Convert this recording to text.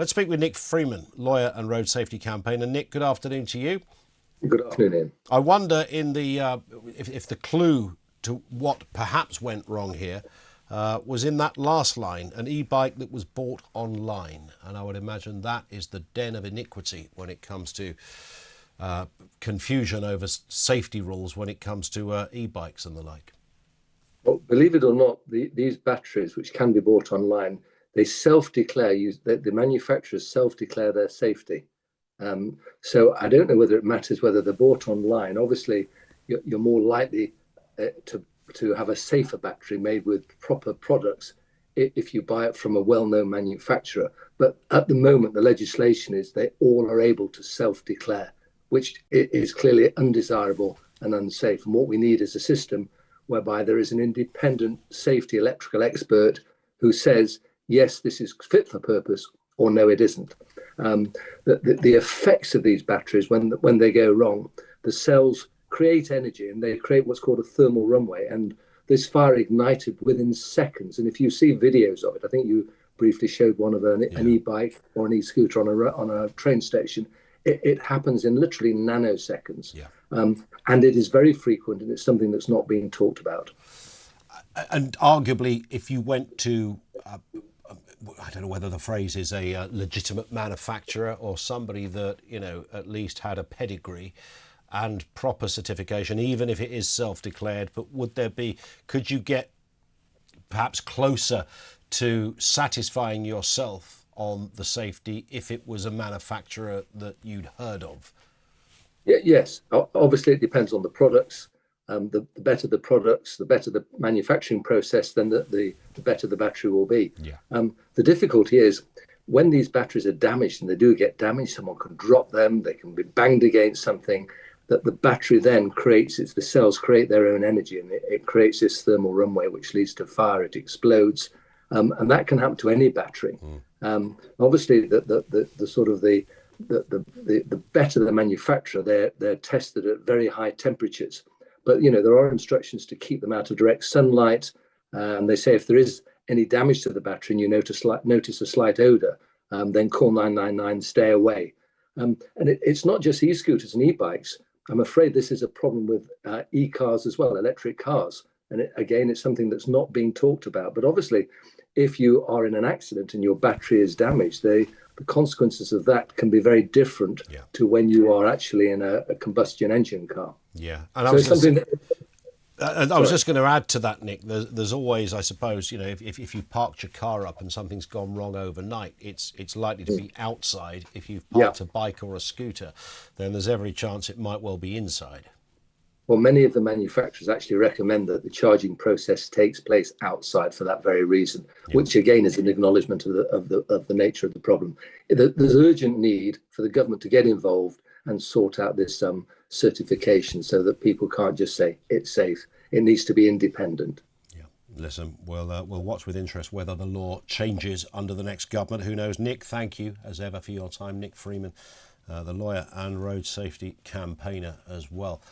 Let's speak with Nick Freeman, lawyer and road safety campaigner. Nick, good afternoon to you. Good afternoon, Ian. I wonder if the clue to what perhaps went wrong here was in that last line, an e-bike that was bought online. And I would imagine that is the den of iniquity when it comes to confusion over safety rules when it comes to e-bikes and the like. Well, believe it or not, these batteries, which can be bought online, they self-declare, the manufacturers self-declare their safety. So I don't know whether it matters whether they're bought online. Obviously, you're more likely to have a safer battery made with proper products if you buy it from a well-known manufacturer. But at the moment, the legislation is they all are able to self-declare, which is clearly undesirable and unsafe. And what we need is a system whereby there is an independent safety electrical expert who says, yes, this is fit for purpose, or no, it isn't. The effects of these batteries, when they go wrong, the cells create energy and they create what's called a thermal runaway. And this fire ignited within seconds. And if you see videos of it, I think you briefly showed one of an e-bike or an e-scooter on a train station. It happens in literally nanoseconds. Yeah. And it is very frequent, and it's something that's not being talked about. And arguably, if you went to, I don't know whether the phrase is a legitimate manufacturer or somebody that, at least had a pedigree and proper certification, even if it is self-declared, but could you get perhaps closer to satisfying yourself on the safety if it was a manufacturer that you'd heard of? Yes, obviously it depends on the products. The better the products, the better the manufacturing process, then the better the battery will be. Yeah. The difficulty is when these batteries are damaged, and they do get damaged, someone can drop them, they can be banged against something, that the battery then the cells create their own energy, and it creates this thermal runaway, which leads to fire, it explodes. And that can happen to any battery. Obviously, the better the manufacturer, they're tested at very high temperatures. But there are instructions to keep them out of direct sunlight, and they say if there is any damage to the battery and you notice a slight odor, then call 999, stay away. And it's not just e-scooters and e-bikes. I'm afraid this is a problem with e-cars as well, electric cars. And again, it's something that's not being talked about. But obviously, if you are in an accident and your battery is damaged, the consequences of that can be very different to when you are actually in a combustion engine car. Yeah. And I was just going to add to that, Nick. There's always, I suppose, if you've parked your car up and something's gone wrong overnight, it's likely to be outside. If you've parked a bike or a scooter, then there's every chance it might well be inside. Well, many of the manufacturers actually recommend that the charging process takes place outside for that very reason, which again is an acknowledgement of the nature of the problem. There's urgent need for the government to get involved and sort out this certification so that people can't just say it's safe. It needs to be independent. Yeah, listen, we'll watch with interest whether the law changes under the next government. Who knows? Nick, thank you as ever for your time. Nick Freeman, the lawyer and road safety campaigner as well.